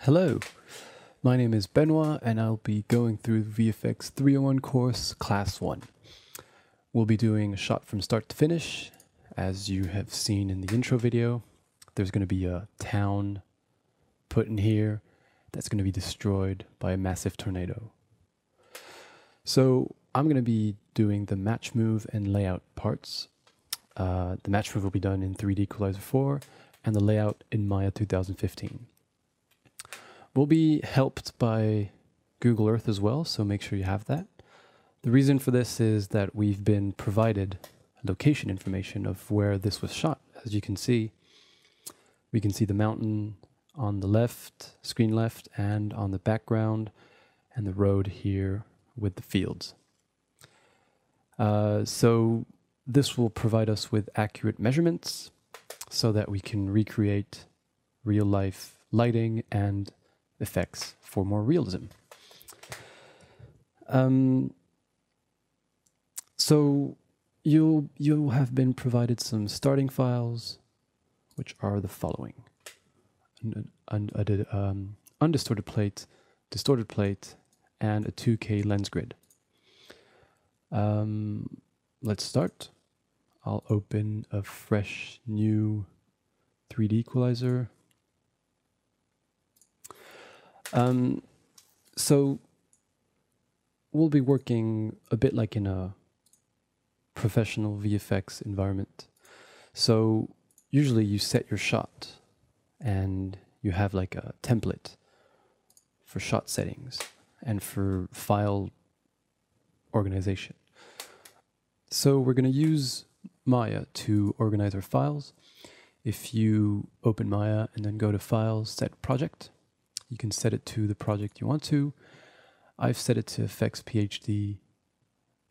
Hello, my name is Benoit and I'll be going through the VFX 301 course, Class 1. We'll be doing a shot from start to finish. As you have seen in the intro video, there's going to be a town put in here that's going to be destroyed by a massive tornado. So I'm going to be doing the match move and layout parts. The match move will be done in 3D Equalizer 4 and the layout in Maya 2015. We'll be helped by Google Earth as well, so make sure you have that. The reason for this is that we've been provided location information of where this was shot. As you can see, we can see the mountain on the left, screen left, and on the background, and the road here with the fields. So this will provide us with accurate measurements so that we can recreate real-life lighting and effects for more realism. So you'll have been provided some starting files, which are the following: undistorted plate, distorted plate, and a 2K lens grid. Let's start. I'll open a fresh new 3D equalizer. So we'll be working a bit like in a professional VFX environment. So usually you set your shot and you have like a template for shot settings and for file organization. So we're going to use Maya to organize our files. If you open Maya and then go to Files, Set Project, you can set it to the project you want to. I've set it to fxphd,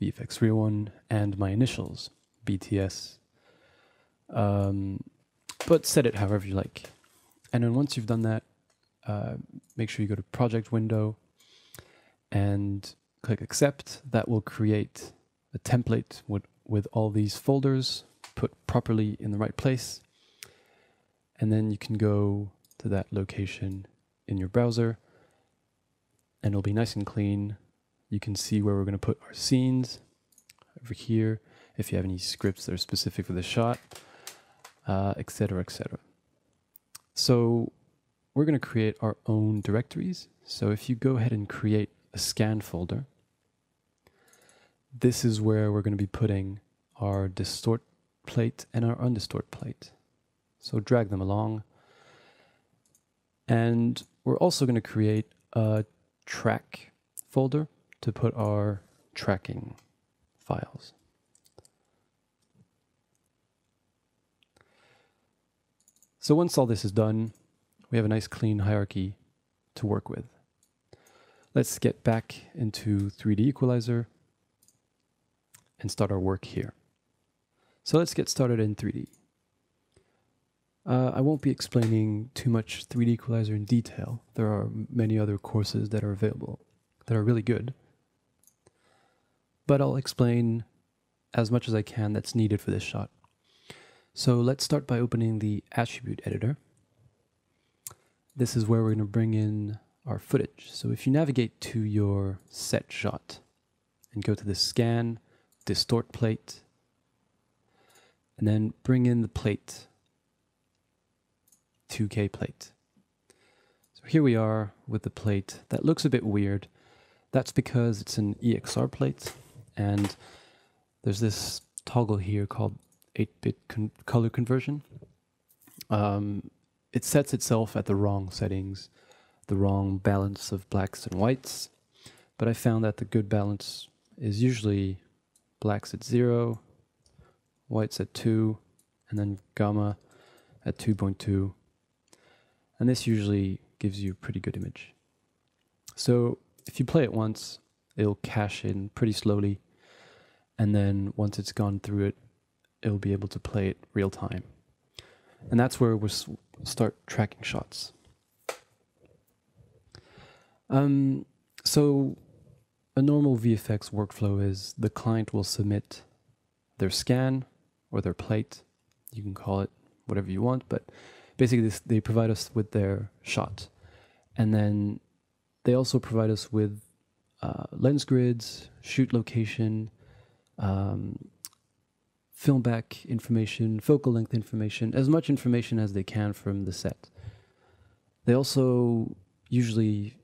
VFX 301, and my initials, BTS. But set it however you like. And then once you've done that, make sure you go to Project Window and click Accept. That will create a template with all these folders put properly in the right place. And then you can go to that location in your browser, and it'll be nice and clean. You can see where we're going to put our scenes over here, if you have any scripts that are specific for the shot, etc., etc. So we're going to create our own directories. So if you go ahead and create a scan folder, this is where we're going to be putting our distort plate and our undistort plate. So drag them along. And we're also going to create a track folder to put our tracking files. So once all this is done, we have a nice clean hierarchy to work with. Let's get back into 3D Equalizer and start our work here. So let's get started in 3D. I won't be explaining too much 3D Equalizer in detail. There are many other courses that are available that are really good. But I'll explain as much as I can that's needed for this shot. So let's start by opening the attribute editor. This is where we're going to bring in our footage. So if you navigate to your set shot and go to the scan, distort plate, and then bring in the plate, 2K plate. So here we are with the plate. That looks a bit weird. That's because it's an EXR plate, and there's this toggle here called 8-bit color conversion. It sets itself at the wrong settings, the wrong balance of blacks and whites, but I found that the good balance is usually blacks at 0, whites at 2, and then gamma at 2.2. And this usually gives you a pretty good image. So if you play it once, it'll cache in pretty slowly. And then once it's gone through it, it'll be able to play it real time. And that's where we'll start tracking shots. So a normal VFX workflow is the client will submit their scan or their plate. You can call it whatever you want, but basically they provide us with their shot. And then they also provide us with lens grids, shoot location, film back information, focal length information, as much information as they can from the set. They also usually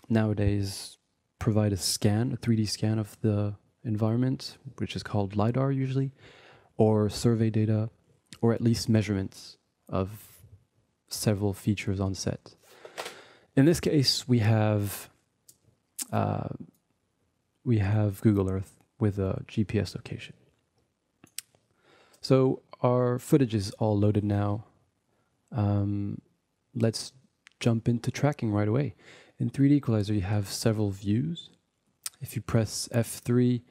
nowadays provide a scan, a 3D scan of the environment, which is called LiDAR usually, or survey data, or at least measurements of several features on set. In this case, we have Google Earth with a GPS location. So our footage is all loaded now. Let's jump into tracking right away. In 3D Equalizer, you have several views. If you press F3,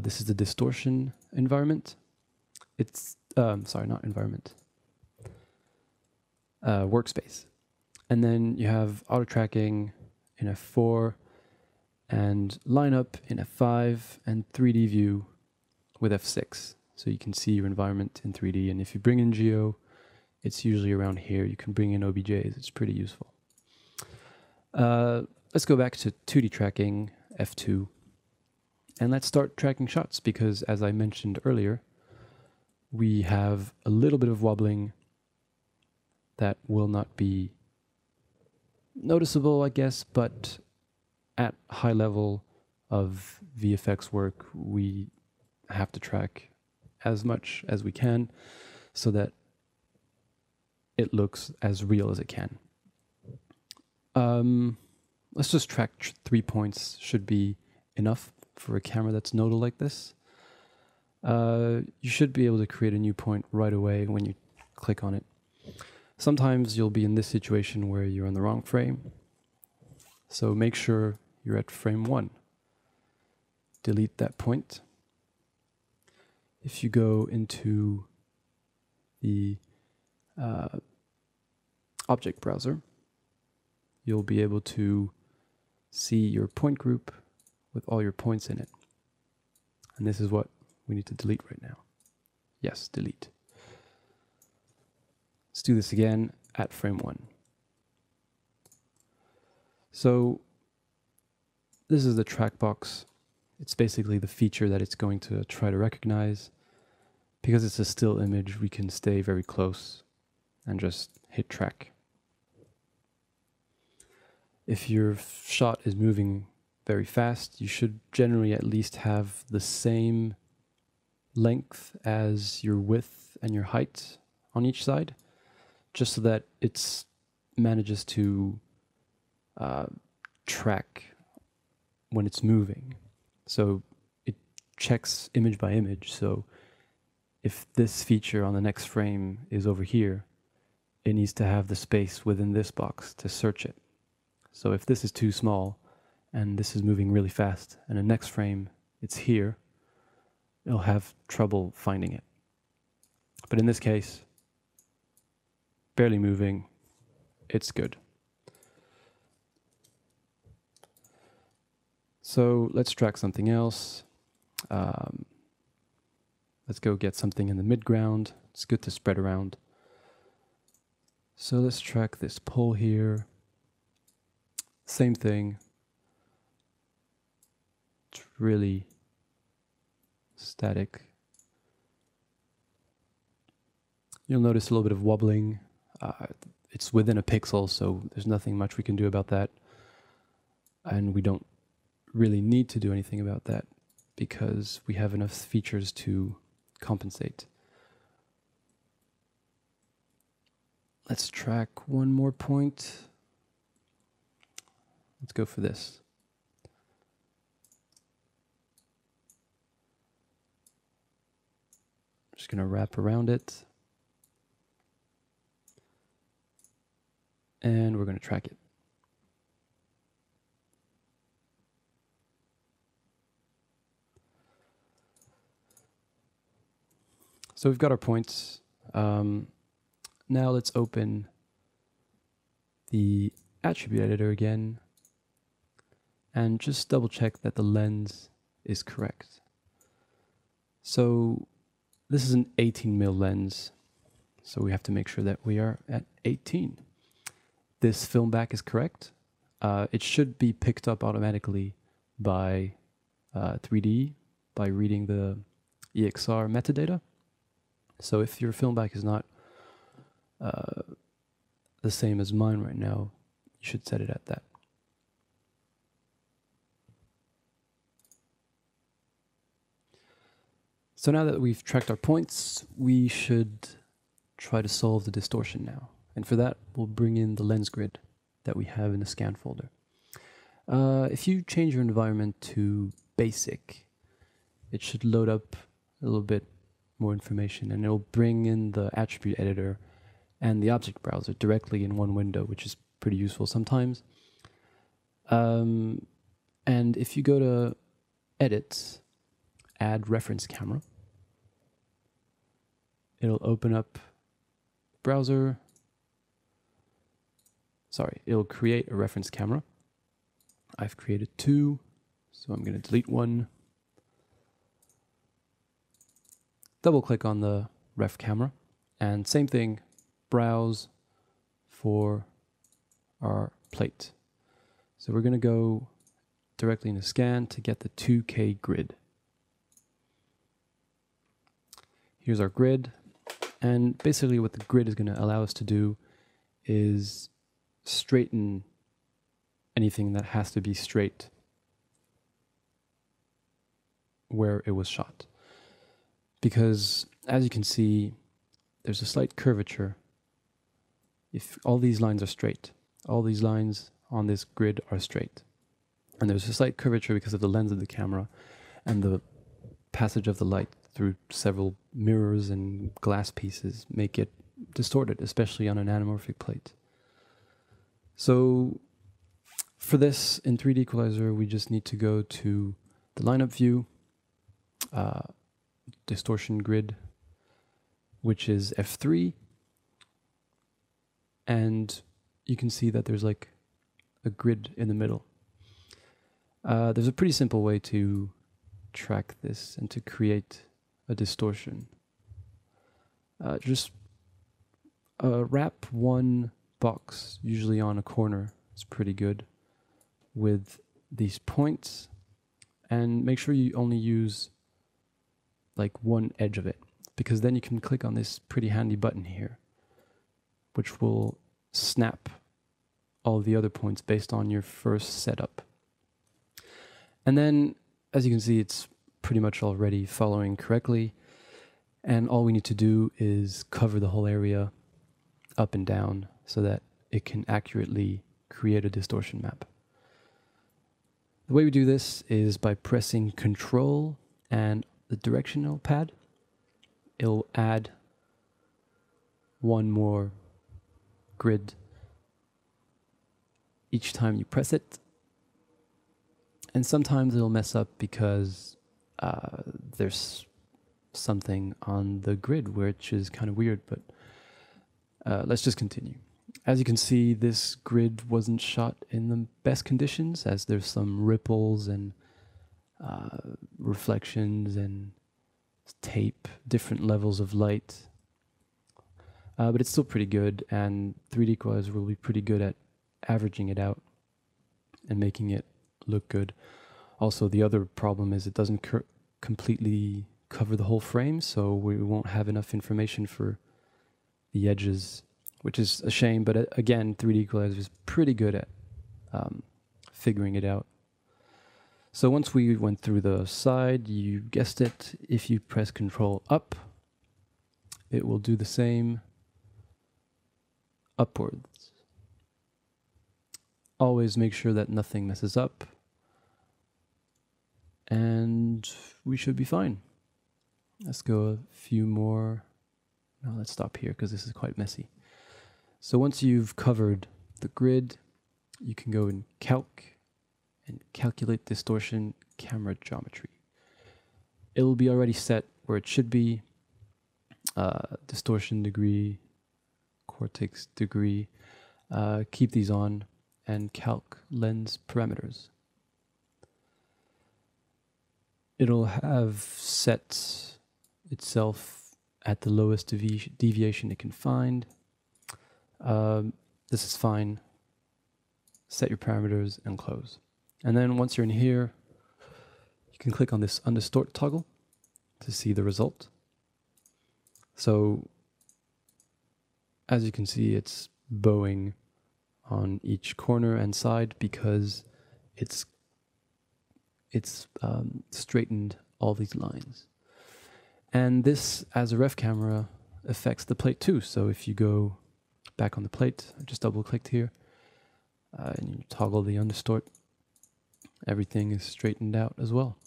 this is the distortion environment. It's, sorry, not environment. Workspace. And then you have auto tracking in F4 and lineup in F5 and 3D view with F6. So you can see your environment in 3D. And if you bring in Geo, it's usually around here. You can bring in OBJs. It's pretty useful. Let's go back to 2D tracking, F2. And let's start tracking shots because, as I mentioned earlier, we have a little bit of wobbling that will not be noticeable, I guess, but at high level of VFX work, we have to track as much as we can so that it looks as real as it can. Let's just track 3 points, should be enough for a camera that's nodal like this. You should be able to create a new point right away when you click on it. Sometimes you'll be in this situation where you're on the wrong frame. So make sure you're at frame 1. Delete that point. If you go into the object browser, you'll be able to see your point group with all your points in it. And this is what we need to delete right now. Yes, delete. Let's do this again at frame 1. So this is the track box. It's basically the feature that it's going to try to recognize. Because it's a still image, we can stay very close and just hit track. If your shot is moving very fast, you should generally at least have the same length as your width and your height on each side, just so that it manages to track when it's moving. So it checks image by image. So if this feature on the next frame is over here, it needs to have the space within this box to search it. So if this is too small and this is moving really fast and the next frame it's here, it'll have trouble finding it. But in this case, barely moving, it's good. So let's track something else. Let's go get something in the midground. It's good to spread around. So let's track this pole here. Same thing. It's really static. You'll notice a little bit of wobbling. It's within a pixel, so there's nothing much we can do about that. And we don't really need to do anything about that because we have enough features to compensate. Let's track one more point. Let's go for this. Just going to wrap around it. And we're going to track it. So we've got our points. Now let's open the attribute editor again and just double check that the lens is correct. So this is an 18mm lens, so we have to make sure that we are at 18. this film back is correct, it should be picked up automatically by 3D by reading the EXR metadata. So if your film back is not the same as mine right now, you should set it at that. So now that we've tracked our points, we should try to solve the distortion now. And for that, we'll bring in the lens grid that we have in the scan folder. If you change your environment to basic, it should load up a little bit more information, and it'll bring in the attribute editor and the object browser directly in one window, which is pretty useful sometimes. And if you go to Edit, Add Reference Camera, it'll open up browser. Sorry, it'll create a reference camera. I've created 2, so I'm going to delete 1. Double click on the ref camera, and same thing, browse for our plate. So we're going to go directly into scan to get the 2K grid. Here's our grid, and basically what the grid is going to allow us to do is straighten anything that has to be straight where it was shot. Because as you can see, there's a slight curvature. If all these lines are straight, all these lines on this grid are straight. And there's a slight curvature because of the lens of the camera and the passage of the light through several mirrors and glass pieces make it distorted, especially on an anamorphic plate. So for this, in 3D Equalizer, we just need to go to the lineup view, distortion grid, which is F3, and you can see that there's like a grid in the middle. There's a pretty simple way to track this and to create a distortion. Just wrap one box, usually on a corner, it's pretty good, with these points, and make sure you only use like one edge of it, because then you can click on this pretty handy button here, which will snap all the other points based on your first setup. And then, as you can see, it's pretty much already following correctly, and all we need to do is cover the whole area up and down so that it can accurately create a distortion map. The way we do this is by pressing Control and the directional pad. It'll add one more grid each time you press it. And sometimes it'll mess up because there's something on the grid which is kind of weird, but let's just continue. As you can see, this grid wasn't shot in the best conditions, as there's some ripples and reflections and tape, different levels of light. But it's still pretty good, and 3D Equalizer will be pretty good at averaging it out and making it look good. Also, the other problem is it doesn't completely cover the whole frame, so we won't have enough information for the edges, which is a shame, but again, 3D Equalizer is pretty good at figuring it out. So once we went through the side, you guessed it, if you press Control up, it will do the same upwards. Always make sure that nothing messes up, and we should be fine. Let's go a few more. No, let's stop here because this is quite messy. So once you've covered the grid, you can go in Calc and calculate distortion camera geometry. It'll be already set where it should be. Distortion degree, cortex degree. Keep these on, and calc lens parameters. It'll have set itself at the lowest deviation it can find. This is fine set your parameters, and close. And then once you're in here, you can click on this undistort toggle to see the result. So as you can see, it's bowing on each corner and side because it's straightened all these lines. And this, as a ref camera, affects the plate too. So if you go back on the plate, I just double clicked here, and you toggle the undistort, everything is straightened out as well.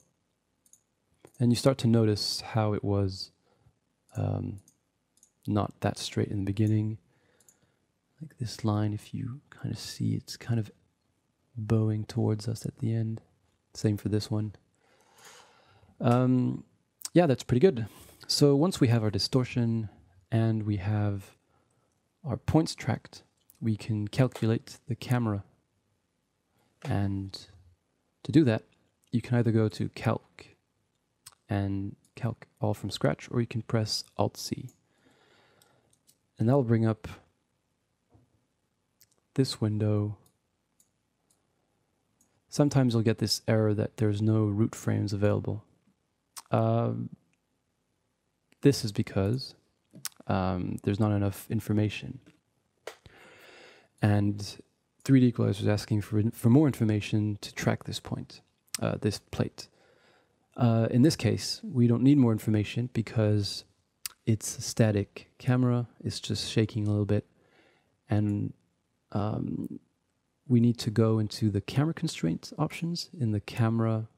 And you start to notice how it was not that straight in the beginning. Like this line, if you kind of see, it's kind of bowing towards us at the end. Same for this one. Yeah, that's pretty good. So once we have our distortion and we have our points tracked, we can calculate the camera. And to do that, you can either go to Calc and calc all from scratch, or you can press Alt-C. And that'll bring up this window. Sometimes you'll get this error that there's no root frames available. This is because there's not enough information. And 3D Equalizer is asking for more information to track this point, this plate. In this case, we don't need more information because it's a static camera. It's just shaking a little bit. And we need to go into the camera constraints options in the camera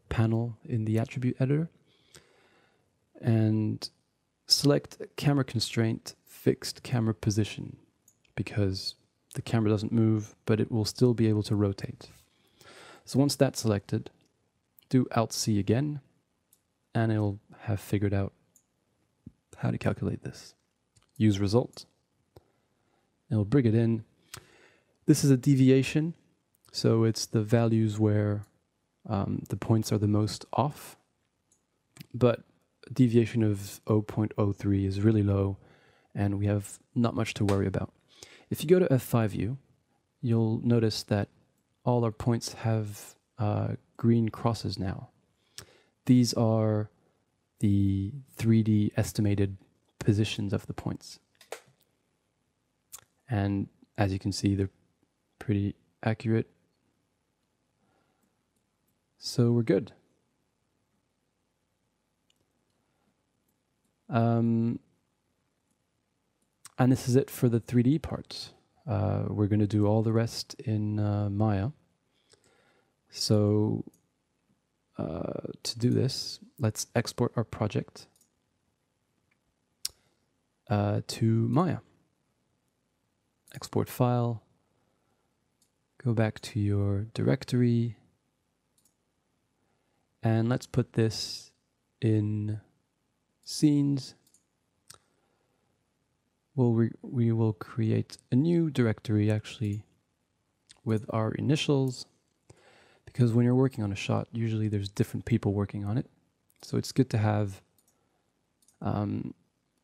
panel in the attribute editor and select camera constraint fixed camera position, because the camera doesn't move, but it will still be able to rotate. So once that's selected, do Alt-C again, and it'll have figured out how to calculate this. Use result. It'll bring it in. This is a deviation, so it's the values where the points are the most off, but a deviation of 0.03 is really low, and we have not much to worry about. If you go to F5 view, you'll notice that all our points have green crosses now. These are the 3D estimated positions of the points. And as you can see, they're pretty accurate. So we're good. And this is it for the 3D parts. We're going to do all the rest in Maya. So to do this, let's export our project to Maya. Export file. Go back to your directory. And let's put this in scenes. We will create a new directory actually with our initials, because when you're working on a shot, usually there's different people working on it. So it's good to have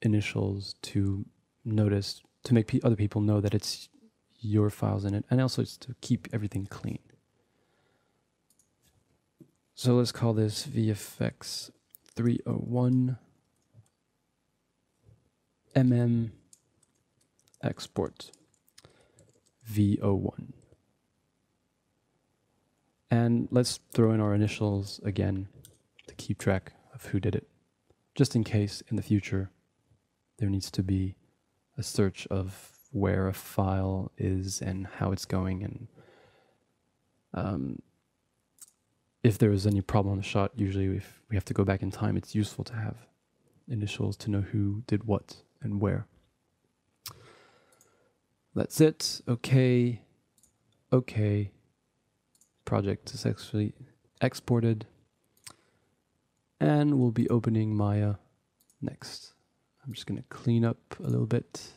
initials to notice, to make other people know that it's your files in it, and also it's to keep everything clean. So let's call this VFX 301 export V01. And let's throw in our initials again to keep track of who did it, just in case in the future there needs to be a search of where a file is and how it's going, and if there is any problem on the shot, usually if we have to go back in time, it's useful to have initials to know who did what and where. That's it. Okay. Okay. Project successfully exported. And we'll be opening Maya next. I'm just going to clean up a little bit.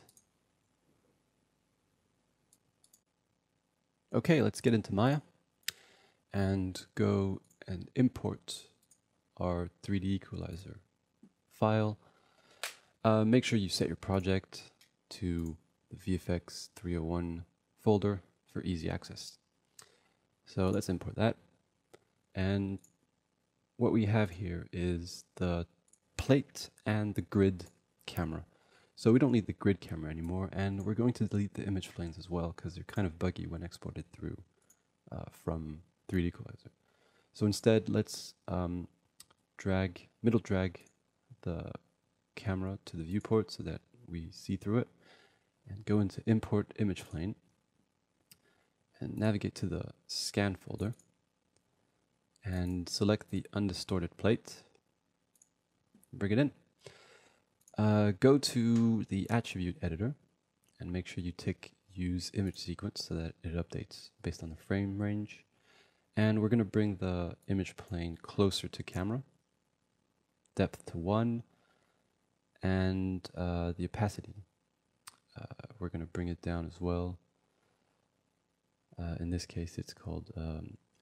Okay, let's get into Maya and go and import our 3D Equalizer file. Make sure you set your project to the VFX 301 folder for easy access. So let's import that. And what we have here is the plate and the grid camera. So we don't need the grid camera anymore, and we're going to delete the image planes as well because they're kind of buggy when exported through from 3D Equalizer. So instead, let's middle drag the camera to the viewport so that we see through it, and go into Import Image Plane, and navigate to the Scan folder, and select the undistorted plate, bring it in. Go to the attribute editor and make sure you tick use image sequence so that it updates based on the frame range. And we're going to bring the image plane closer to camera, depth to 1, and the opacity. We're going to bring it down as well. In this case, it's called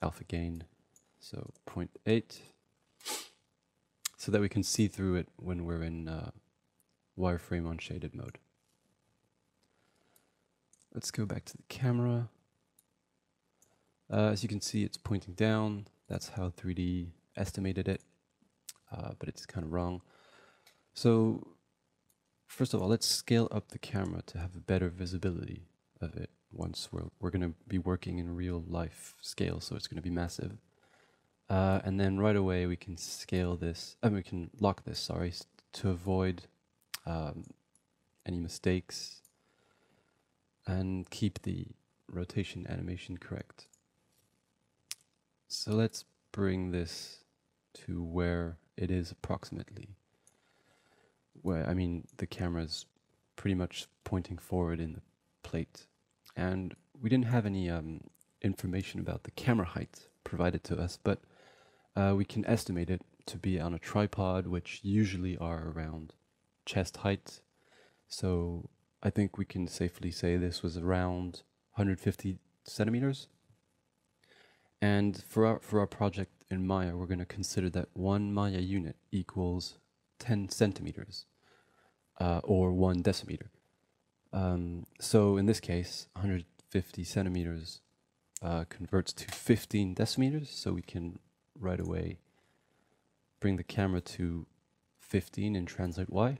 alpha gain, so 0.8, so that we can see through it when we're in wireframe on shaded mode. Let's go back to the camera. As you can see, it's pointing down. That's how 3D estimated it, but it's kind of wrong. So first of all, let's scale up the camera to have a better visibility of it once we're going to be working in real life scale, so it's going to be massive. And then right away we can scale this, we can lock this, sorry, to avoid any mistakes and keep the rotation animation correct. So let's bring this to where it is approximately. Where, I mean, the camera's pretty much pointing forward in the plate. And we didn't have any information about the camera height provided to us, but we can estimate it to be on a tripod, which usually are around chest height. So I think we can safely say this was around 150 centimeters. And for our project in Maya, we're going to consider that one Maya unit equals 10 centimeters, or 1 decimeter. So in this case, 150 centimeters converts to 15 decimeters, so we can right away bring the camera to 15 and translate Y.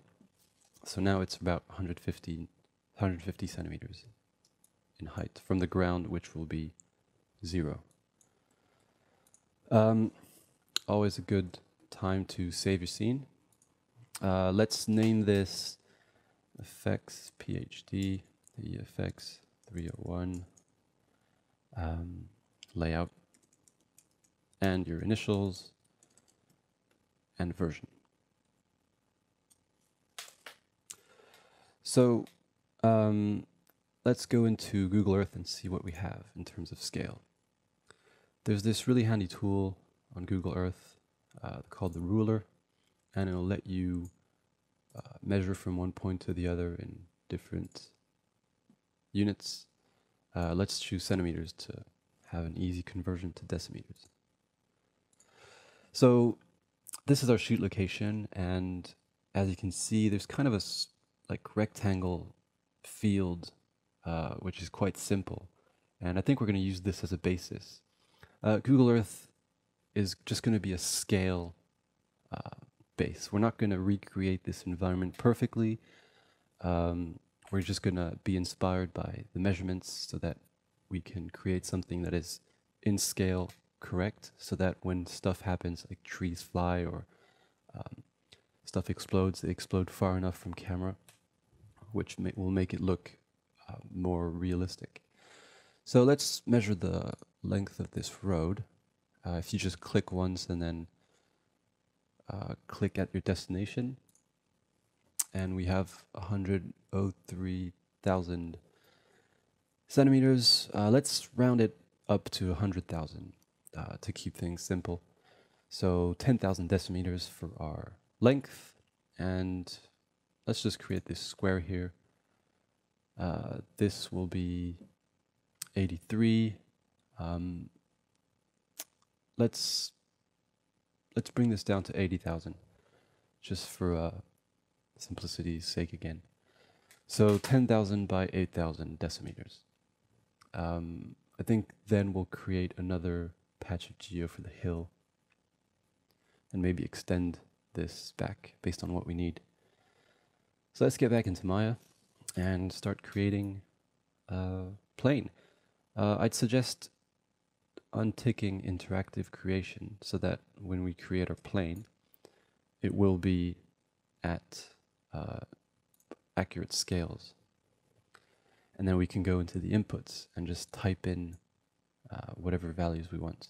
So now it's about 150 centimeters in height from the ground, which will be 0. Always a good time to save your scene. Let's name this fxphd, the fx301 layout, and your initials and version. So let's go into Google Earth and see what we have in terms of scale. There's this really handy tool on Google Earth called the ruler, and it'll let you measure from one point to the other in different units. Let's choose centimeters to have an easy conversion to decimeters. So this is our shoot location, and as you can see, there's kind of a rectangle field, which is quite simple, and I think we're going to use this as a basis. Google Earth is just going to be a scale base. We're not going to recreate this environment perfectly. We're just going to be inspired by the measurements so that we can create something that is in scale correct, so that when stuff happens, like trees fly or stuff explodes, they explode far enough from camera, which will make it look more realistic. So let's measure the length of this road. If you just click once and then click at your destination, and we have 103,000 centimeters. Let's round it up to 100,000 to keep things simple. So 10,000 decimeters for our length, and let's just create this square here. This will be 83. Let's bring this down to 80,000, just for simplicity's sake again. So 10,000 by 8,000 decimeters. I think then we'll create another patch of geo for the hill and maybe extend this back based on what we need. So let's get back into Maya and start creating a plane. I'd suggest unticking interactive creation so that when we create our plane, it will be at accurate scales. And then we can go into the inputs and just type in whatever values we want.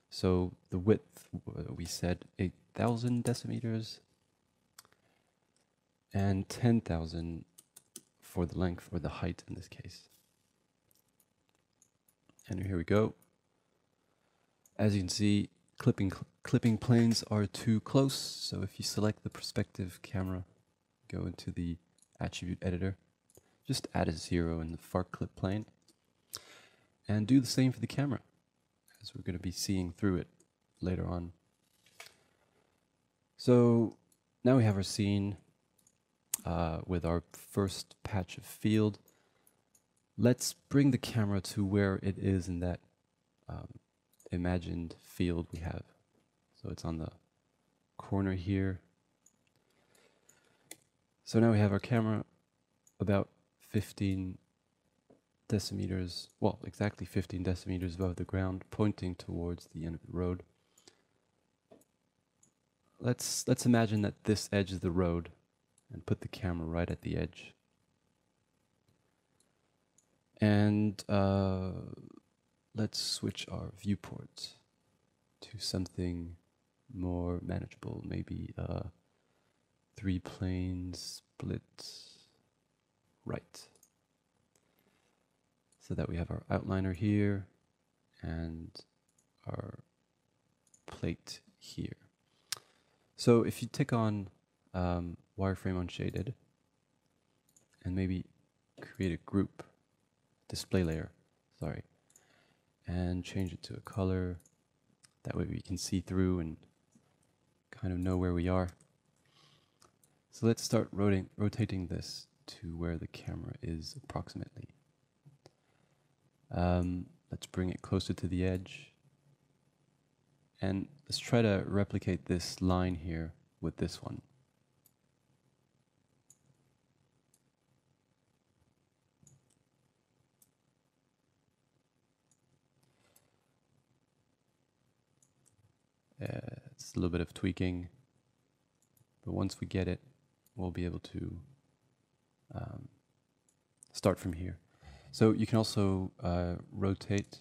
So the width, we said 8,000 decimeters and 10,000 for the length, or the height in this case. And here we go. As you can see, clipping planes are too close, so if you select the perspective camera, go into the attribute editor, just add a 0 in the far clip plane, and do the same for the camera, as we're going to be seeing through it later on. So now we have our scene with our first patch of field. Let's bring the camera to where it is in that imagined field we have. So it's on the corner here. So now we have our camera about 15 decimeters, well, exactly 15 decimeters above the ground, pointing towards the end of the road. Let's imagine that this edge is the road and put the camera right at the edge. And let's switch our viewport to something more manageable, maybe 3 planes split right. So that we have our outliner here and our plate here. So if you tick on wireframe unshaded and maybe create a group, display layer, sorry, and change it to a color, that way we can see through and kind of know where we are. So let's start rotating this to where the camera is approximately. Let's bring it closer to the edge. And let's try to replicate this line here with this one. It's a little bit of tweaking, but once we get it, we'll be able to start from here. So you can also rotate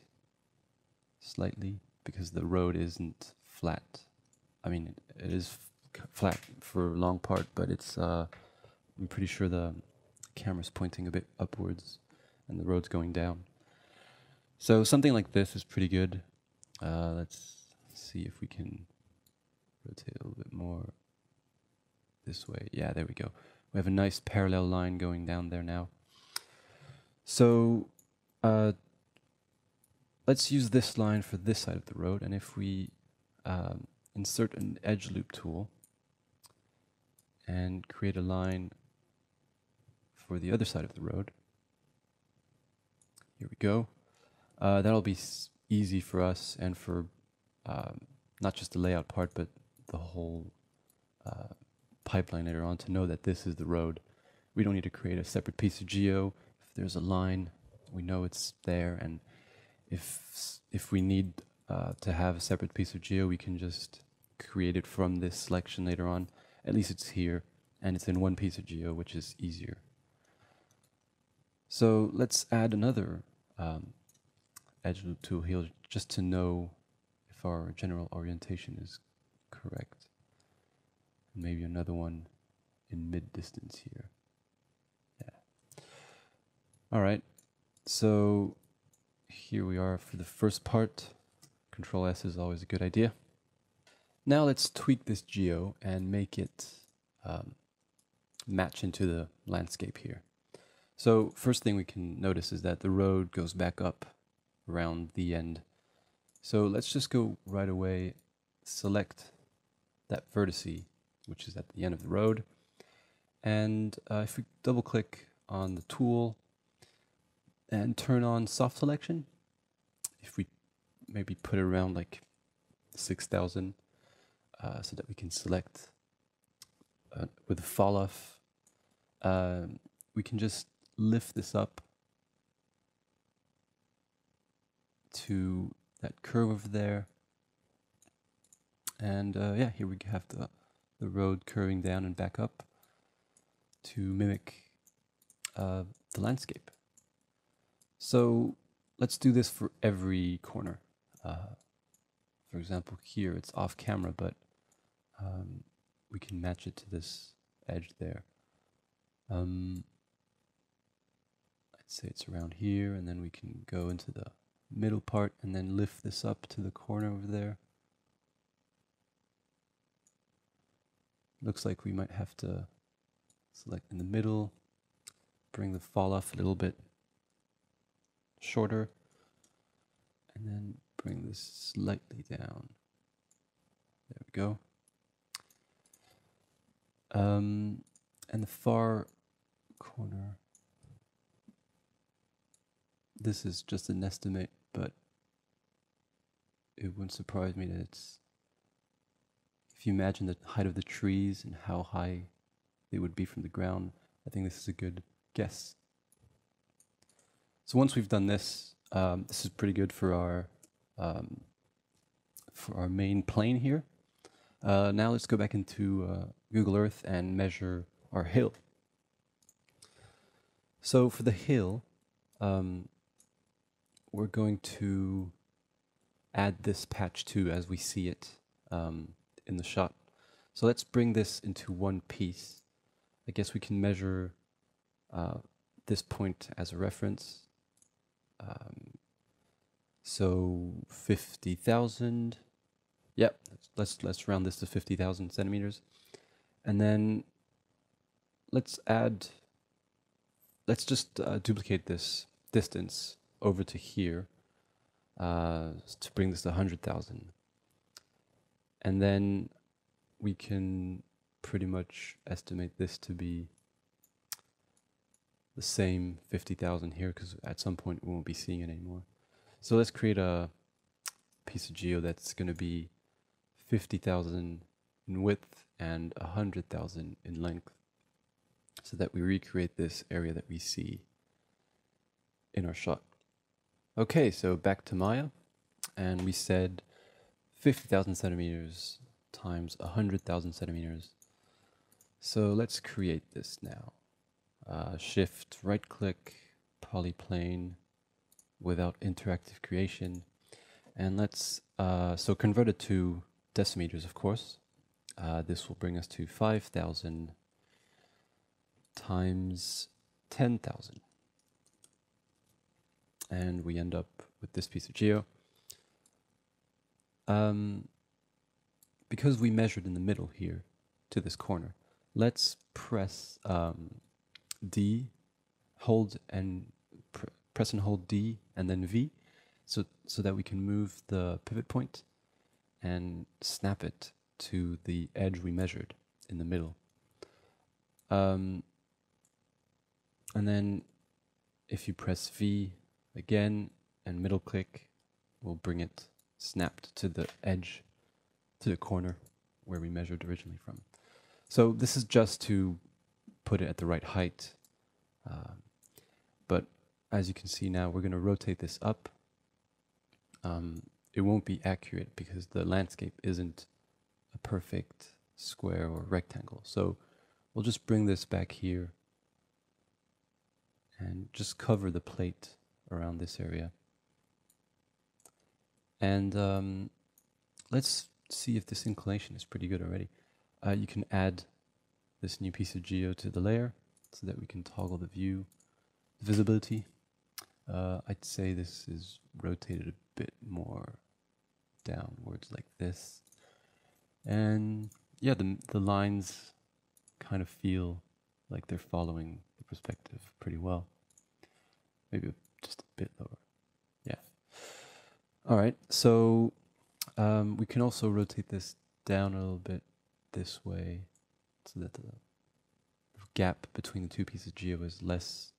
slightly because the road isn't flat. I mean, it is flat for a long part, but it's I'm pretty sure the camera's pointing a bit upwards and the road's going down. So something like this is pretty good. Let's see if we can rotate a little bit more this way. Yeah, there we go. We have a nice parallel line going down there now. So let's use this line for this side of the road, and if we insert an edge loop tool and create a line for the other side of the road, here we go. That'll be easy for us and for not just the layout part, but the whole pipeline later on to know that this is the road. We don't need to create a separate piece of geo. If there's a line, we know it's there, and if we need to have a separate piece of geo, we can just create it from this selection later on. At least it's here, and it's in one piece of geo, which is easier. So let's add another edge loop tool here just to know if our general orientation is correct. Maybe another one in mid-distance here. Yeah. All right. So here we are for the first part. Control S is always a good idea. Now let's tweak this geo and make it match into the landscape here. So first thing we can notice is that the road goes back up around the end. So let's just go right away, select that vertice, which is at the end of the road. And if we double click on the tool, and turn on soft selection. If we maybe put it around like 6,000, so that we can select with the fall off, we can just lift this up to that curve over there. And yeah, here we have the road curving down and back up to mimic the landscape. So let's do this for every corner. For example, here it's off camera, but we can match it to this edge there. I'd say it's around here, and then we can go into the middle part and then lift this up to the corner over there. Looks like we might have to select in the middle, bring the fall off a little bit shorter, and then bring this slightly down. There we go. And the far corner, this is just an estimate, but it wouldn't surprise me that it's, if you imagine the height of the trees and how high they would be from the ground, I think this is a good guess. So once we've done this, this is pretty good for our main plane here. Now let's go back into Google Earth and measure our hill. So for the hill, we're going to add this patch too as we see it in the shot. So let's bring this into one piece. I guess we can measure this point as a reference. So 50,000. Yep, let's round this to 50,000 centimeters. And then let's just duplicate this distance over to here to bring this to 100,000. And then we can pretty much estimate this to be the same 50,000 here, because at some point we won't be seeing it anymore. So let's create a piece of geo that's going to be 50,000 in width and 100,000 in length, so that we recreate this area that we see in our shot. Okay, so back to Maya, and we said 50,000 centimeters times 100,000 centimeters. So let's create this now. Shift, right click, polyplane without interactive creation. And let's, so convert it to decimeters, of course. This will bring us to 5,000 times 10,000. And we end up with this piece of geo. Because we measured in the middle here to this corner, let's press D, hold and press and hold D and then V, so that we can move the pivot point and snap it to the edge we measured in the middle. And then if you press V again and middle click, we'll bring it snapped to the edge, to the corner where we measured originally from. So this is just to put it at the right height. But as you can see now, we're going to rotate this up. It won't be accurate because the landscape isn't a perfect square or rectangle. So we'll just bring this back here and just cover the plate around this area. And let's see if this inclination is pretty good already. You can add this new piece of geo to the layer so that we can toggle the view, the visibility. I'd say this is rotated a bit more downwards like this. And yeah, the lines kind of feel like they're following the perspective pretty well. Maybe just a bit lower. Yeah. All right, so we can also rotate this down a little bit this way so that the gap between the two pieces of geo is less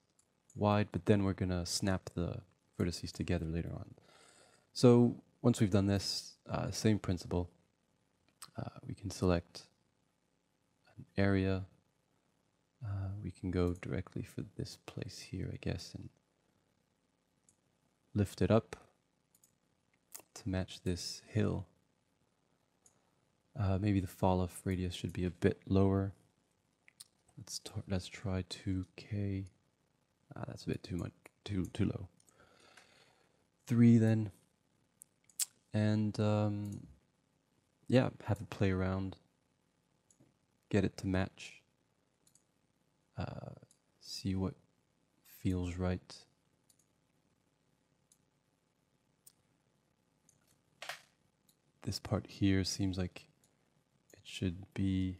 wide, but then we're going to snap the vertices together later on. So once we've done this, same principle. We can select an area. We can go directly for this place here, I guess, and lift it up to match this hill. Maybe the fall-off radius should be a bit lower. Let's try 2K. That's a bit too much, too low. 3 then, and yeah, have it play around, get it to match, see what feels right. This part here seems like it should be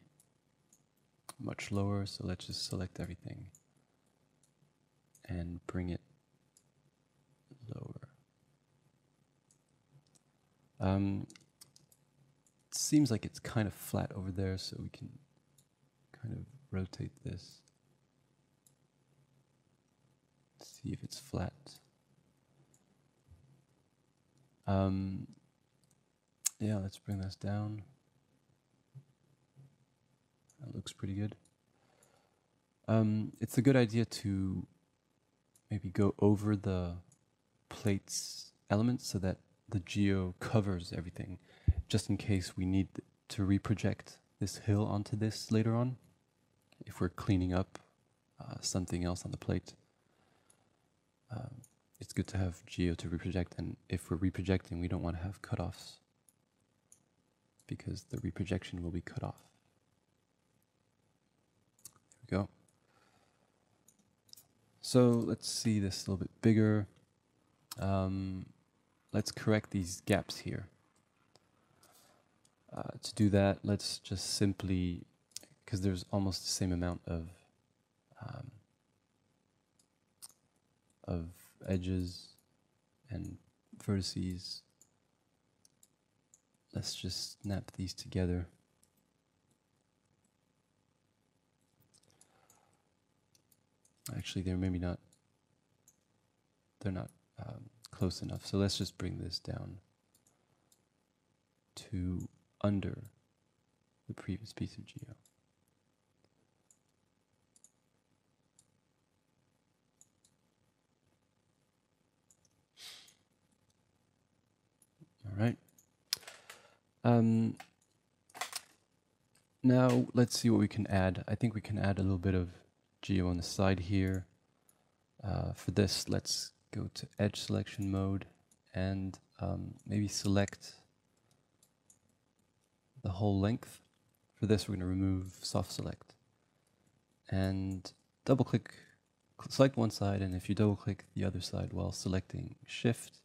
much lower, so let's just select everything and bring it lower. It seems like it's kind of flat over there, so we can kind of rotate this. See if it's flat. Yeah, let's bring this down. That looks pretty good. It's a good idea to maybe go over the plate's elements so that the geo covers everything, just in case we need to reproject this hill onto this later on, if we're cleaning up something else on the plate. It's good to have geo to reproject, and if we're reprojecting, we don't want to have cutoffs, because the reprojection will be cut off. There we go. So let's see this a little bit bigger. Let's correct these gaps here. To do that, let's just simply, because there's almost the same amount of edges and vertices, let's just snap these together. Actually, they're not close enough, so let's just bring this down to under the previous piece of geo. All right. Now let's see what we can add. I think we can add a little bit of geo on the side here. For this, let's go to edge selection mode and maybe select the whole length. For this, we're going to remove soft select and double click, select one side, and if you double click the other side while selecting shift,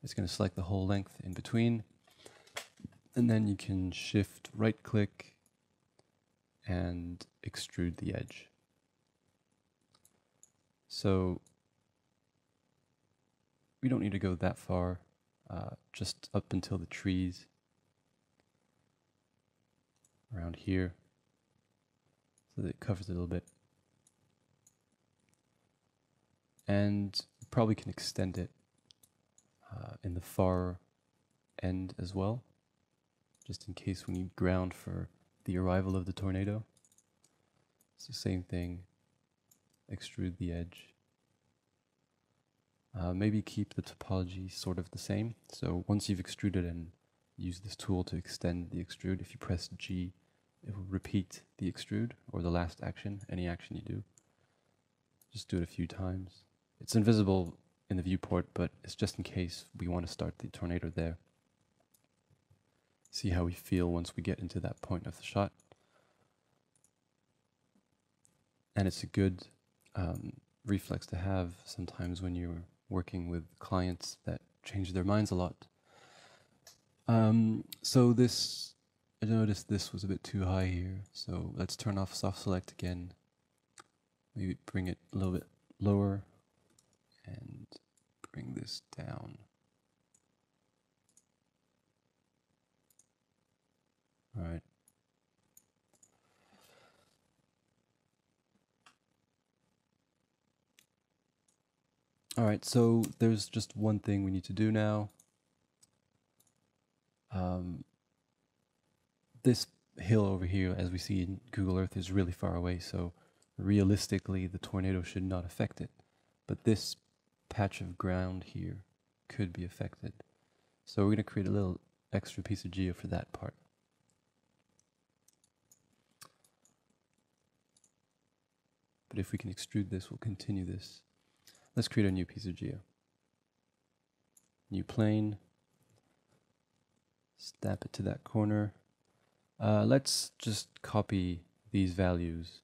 it's going to select the whole length in between, and then you can shift right click and extrude the edge. So we don't need to go that far, just up until the trees around here, so that it covers it a little bit. And you probably can extend it in the far end as well, just in case we need ground for the arrival of the tornado. It's the same thing, extrude the edge. Maybe keep the topology sort of the same. So once you've extruded and use this tool to extend the extrude, if you press G, it will repeat the extrude, or the last action, any action you do. Just do it a few times. It's invisible in the viewport, but it's just in case we want to start the tornado there. See how we feel once we get into that point of the shot. And it's a good reflex to have sometimes when you're working with clients that change their minds a lot. So this, I noticed this was a bit too high here, so let's turn off soft select again. Maybe bring it a little bit lower and bring this down. All right. Alright, so there's just one thing we need to do now. This hill over here, as we see in Google Earth, is really far away, so realistically the tornado should not affect it. But this patch of ground here could be affected. So we're going to create a little extra piece of geo for that part. But if we can extrude this, we'll continue this. Let's create a new piece of geo. New plane. Snap it to that corner. Let's just copy these values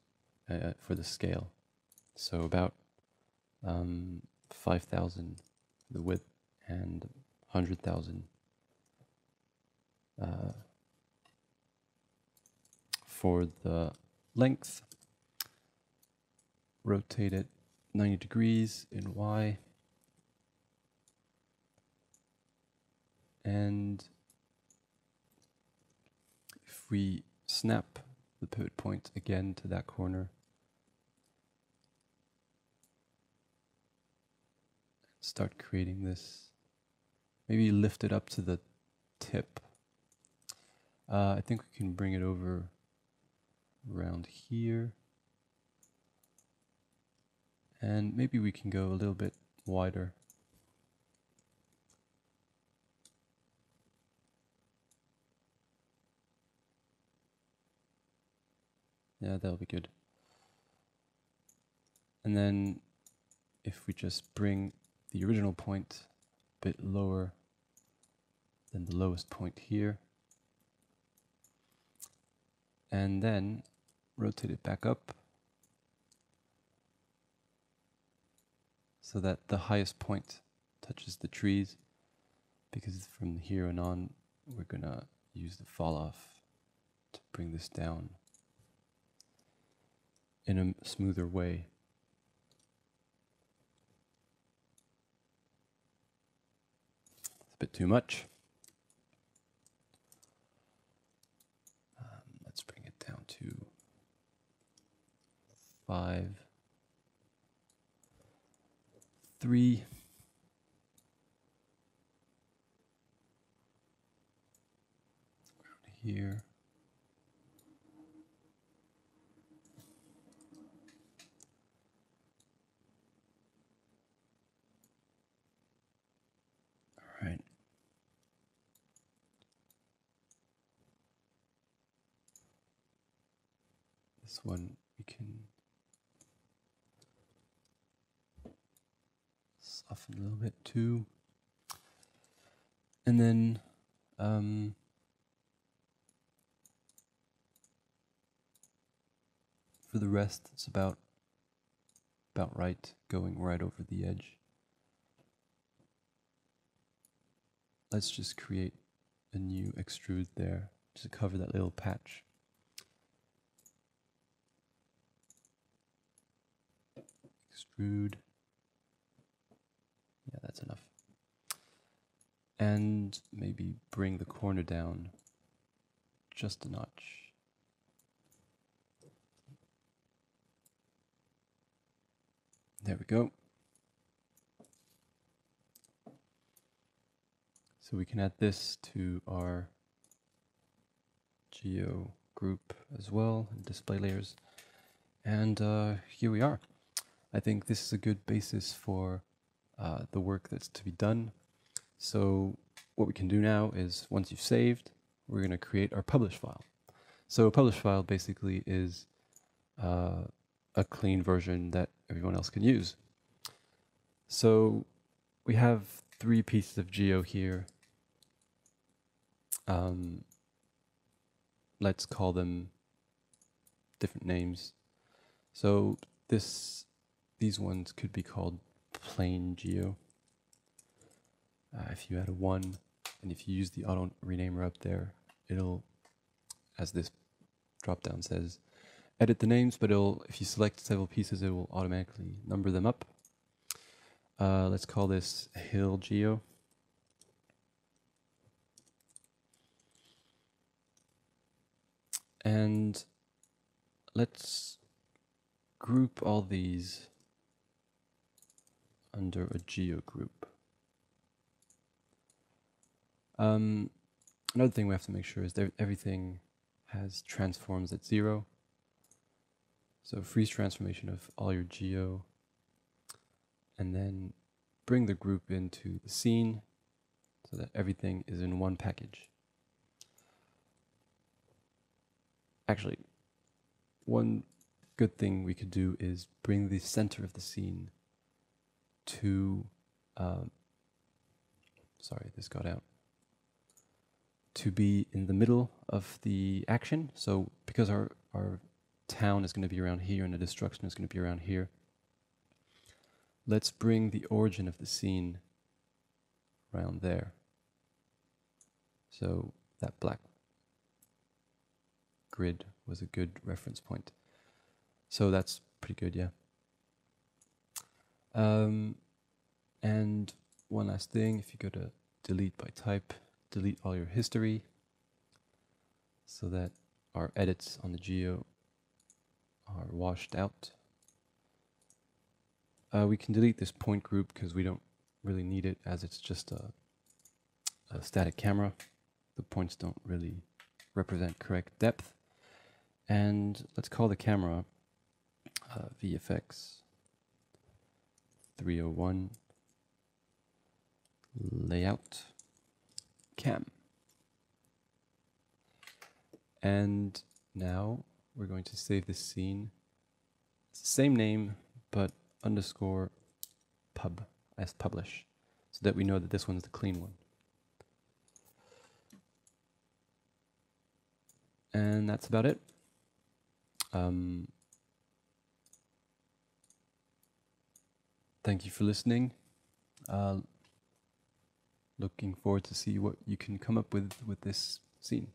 for the scale. So about 5,000 the width and 100,000 for the length. Rotate it 90 degrees in Y. And if we snap the pivot point again to that corner, start creating this, maybe lift it up to the tip. I think we can bring it over around here. And maybe we can go a little bit wider. Yeah, that'll be good. And then if we just bring the original point a bit lower than the lowest point here, and then rotate it back up so that the highest point touches the trees, because from here on we're gonna use the fall off to bring this down in a smoother way. It's a bit too much. Let's bring it down to 5, 3. Around here. All right. This one we can soften a little bit too. And then for the rest, it's about right, going right over the edge. Let's just create a new extrude there to cover that little patch. Extrude. Yeah, that's enough. And maybe bring the corner down just a notch. There we go. So we can add this to our geo group as well, and display layers. And here we are. I think this is a good basis for the work that's to be done. So what we can do now is, once you've saved, we're going to create our publish file. So a publish file basically is a clean version that everyone else can use. So we have 3 pieces of geo here. Let's call them different names. So these ones could be called plain geo. If you add a 1, and if you use the auto renamer up there, it'll, as this drop down says, edit the names, but if you select several pieces, it will automatically number them up. Let's call this hill geo. And let's group all these under a geo group. Another thing we have to make sure is that everything has transforms at 0. So freeze transformation of all your geo, and then bring the group into the scene so that everything is in one package. Actually, one good thing we could do is bring the center of the scene to, sorry, this got out, to be in the middle of the action. So because our town is going to be around here and the destruction is going to be around here, let's bring the origin of the scene around there. So that black grid was a good reference point. So that's pretty good, yeah. And one last thing, if you go to delete by type, delete all your history so that our edits on the geo are washed out. We can delete this point group because we don't really need it, as it's just a static camera. The points don't really represent correct depth. And let's call the camera VFX 301 layout cam. And now we're going to save this scene. It's the same name, but underscore pub as publish, so that we know that this one's the clean one. And that's about it. Thank you for listening. Looking forward to see what you can come up with this scene.